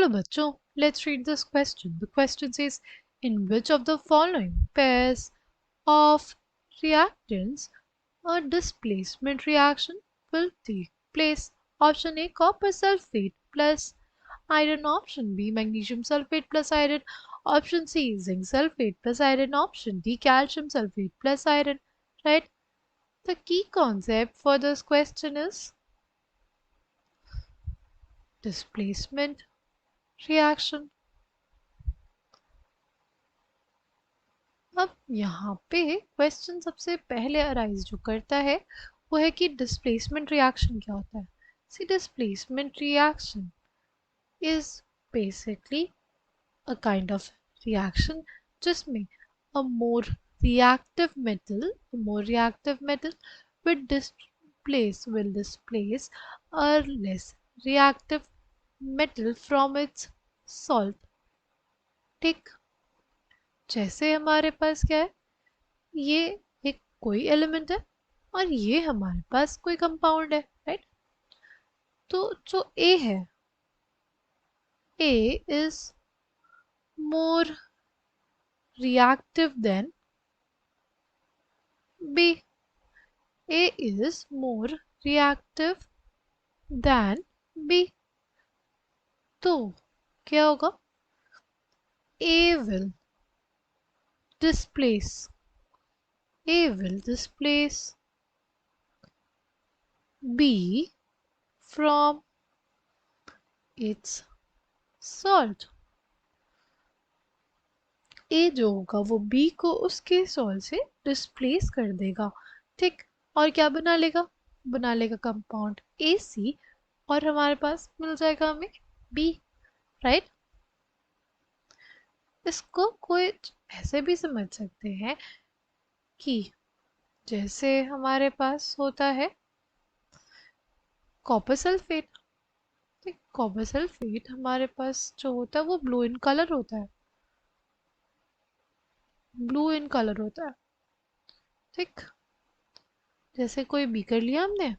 चलो बच्चों, let's read this question. The question says, in which of the following pairs of reactants a displacement reaction will take place? Option A, copper sulfate plus iron. Option B, magnesium sulfate plus iron. Option C, zinc sulfate plus iron. Option D, calcium sulfate plus iron. Right? The key concept for this question is displacement reaction. अब यहाँ पे question सबसे पहले arise जो करता है वो है कि डिस्प्लेसमेंट रिएक्शन क्या होता है. See, displacement reaction is basically a kind of reaction जिसमें a more reactive metal will displace a less reactive metal from its salt. ठीक, जैसे हमारे पास क्या है, ये एक कोई एलिमेंट है और ये हमारे पास कोई कंपाउंड है, राइट. तो जो ए है, A is more reactive than B. A is more reactive than B. तो क्या होगा, A will displace B from its salt. A जो होगा वो B को उसके सॉल्ट से डिस्प्लेस कर देगा. ठीक, और क्या बना लेगा कंपाउंड AC और हमारे पास मिल जाएगा हमें B, राइट. इसको कोई ऐसे भी समझ सकते हैं कि जैसे हमारे पास होता है कॉपर सल्फेट. ठीक, कॉपर सल्फेट हमारे पास जो होता है वो ब्लू इन कलर होता है. ठीक, जैसे कोई बीकर लिया हमने,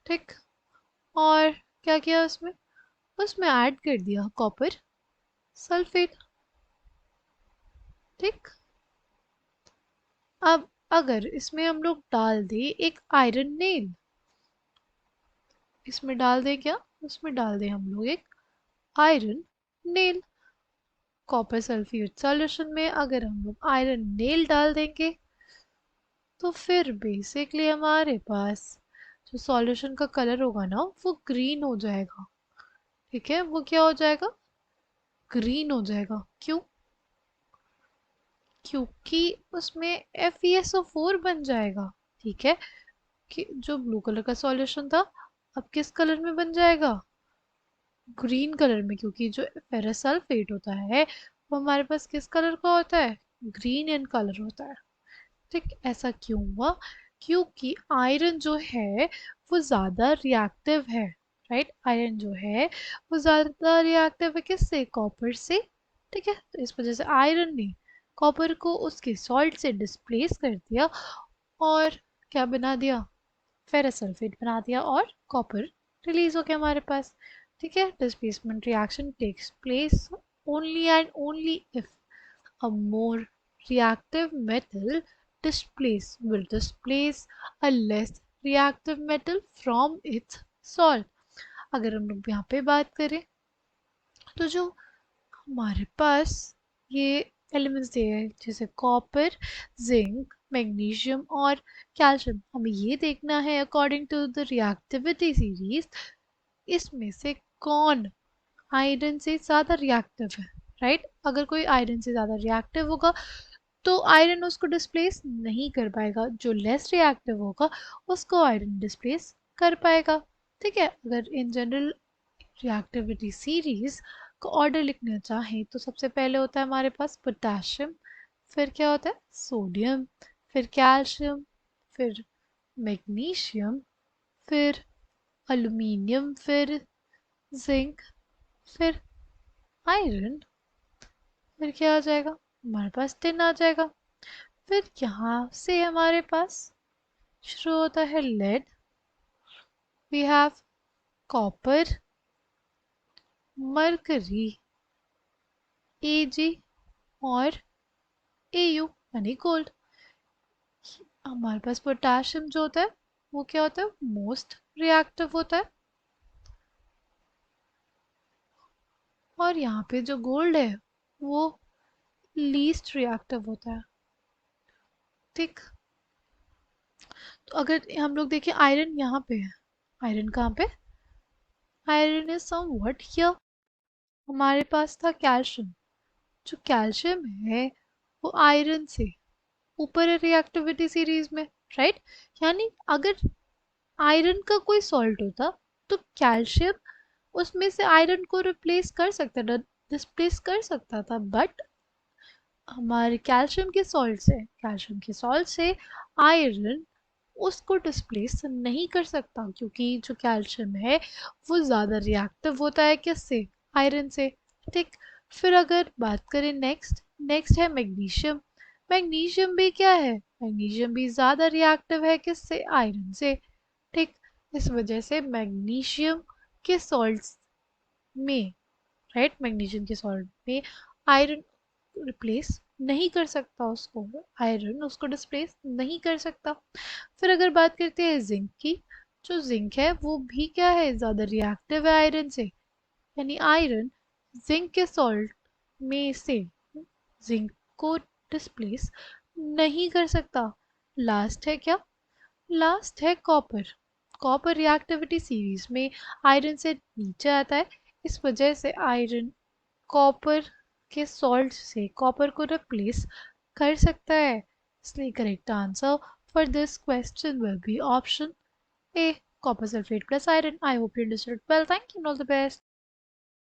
ठीक, और क्या किया उसमें ऐड कर दिया कॉपर सल्फेट. ठीक, अब अगर इसमें हम लोग डाल दें एक आयरन नेल, इसमें डाल दें हम लोग एक iron nail. Copper sulphate solution में अगर हम लोग आयरन नेल डाल देंगे तो फिर बेसिकली हमारे पास जो सॉल्यूशन का कलर होगा ना वो ग्रीन हो जाएगा. ठीक है, वो क्या हो जाएगा, ग्रीन हो जाएगा. क्यों? क्योंकि उसमें FeSO4 बन जाएगा. ठीक है, कि जो ब्लू कलर का सॉल्यूशन था अब किस कलर में बन जाएगा, ग्रीन कलर में, क्योंकि जो फेरस सल्फेट होता है वो हमारे पास किस कलर का होता है, ग्रीन इन कलर होता है. ठीक, ऐसा क्यों हुआ, क्योंकि आयरन जो है वो ज़्यादा रिएक्टिव है, राइट. आयरन जो है वो ज़्यादा रिएक्टिव है किससे, कॉपर से. ठीक है, तो इस वजह से आयरन ने कॉपर को उसके सॉल्ट से डिस्प्लेस कर दिया और क्या बना दिया, फेरस सल्फेट बना दिया और कॉपर रिलीज हो गया हमारे पास. ठीक है, displacement reaction takes place only and only if a more reactive metal will displace a less reactive metal from its salt. अगर हम लोग यहाँ पे बात करें तो जो हमारे पास ये एलिमेंट्स दिए हैं जैसे कॉपर, जिंक, मैग्नीशियम और कैल्शियम, हमें ये देखना है according to the reactivity series इसमें से कौन आयरन से ज़्यादा रिएक्टिव है, राइट. अगर कोई आयरन से ज़्यादा रिएक्टिव होगा तो आयरन उसको डिस्प्लेस नहीं कर पाएगा, जो लेस रिएक्टिव होगा उसको आयरन डिस्प्लेस कर पाएगा. ठीक है, अगर इन जनरल रिएक्टिविटी सीरीज को ऑर्डर लिखना चाहें तो सबसे पहले होता है हमारे पास पोटेशियम, फिर क्या होता है सोडियम, फिर कैल्शियम, फिर मैग्नीशियम, फिर एल्यूमिनियम, फिर जिंक, फिर आयरन, फिर क्या आ जाएगा हमारे पास टिन आ जाएगा. फिर यहाँ से हमारे पास शुरू होता है lead, we have copper, mercury, Ag और Au यानी गोल्ड। हमारे पास पोटाशियम जो होता है वो क्या होता है, मोस्ट रिएक्टिव होता है। और यहाँ पे जो गोल्ड है वो लीस्ट रिएक्टिव होता है। ठीक, तो अगर हम लोग देखें आयरन यहाँ पे है, आयरन कहाँ पे, आयरन इज समवट हियर। हमारे पास था कैल्शियम, जो कैल्शियम है वो आयरन से ऊपर है रिएक्टिविटी सीरीज में, राइट। यानी अगर आयरन का कोई सॉल्ट होता तो कैल्शियम उसमें से आयरन को रिप्लेस कर सकता था, डिस्प्लेस कर सकता था, बट हमारे कैल्शियम के सॉल्ट से आयरन उसको डिस्प्लेस नहीं कर सकता, क्योंकि जो कैल्शियम है वो ज़्यादा रिएक्टिव होता है किससे, आयरन से। ठीक, फिर अगर बात करें नेक्स्ट, नेक्स्ट है मैग्नीशियम। मैग्नीशियम भी क्या है, मैग्नीशियम भी ज़्यादा रिएक्टिव है किससे, आयरन से। ठीक, इस वजह से मैग्नीशियम के सॉल्ट्स में, राइट, मैग्नीशियम के सॉल्ट में आयरन रिप्लेस नहीं कर सकता उसको, आयरन उसको डिस्प्लेस नहीं कर सकता। फिर अगर बात करते हैं जिंक की, जो जिंक है वो भी क्या है, ज़्यादा रिएक्टिव है आयरन से, यानी आयरन जिंक के सॉल्ट में से जिंक को डिस्प्लेस नहीं कर सकता। लास्ट है क्या, लास्ट है कॉपर। कॉपर रिएक्टिविटी सीरीज में आयरन से नीचे आता है, इस वजह से आयरन कॉपर के सॉल्ट से कॉपर को रिप्लेस कर सकता है। इसलिए correct answer for this question will be option A, copper sulphate plus iron. I hope you understood well, thank you, all the best.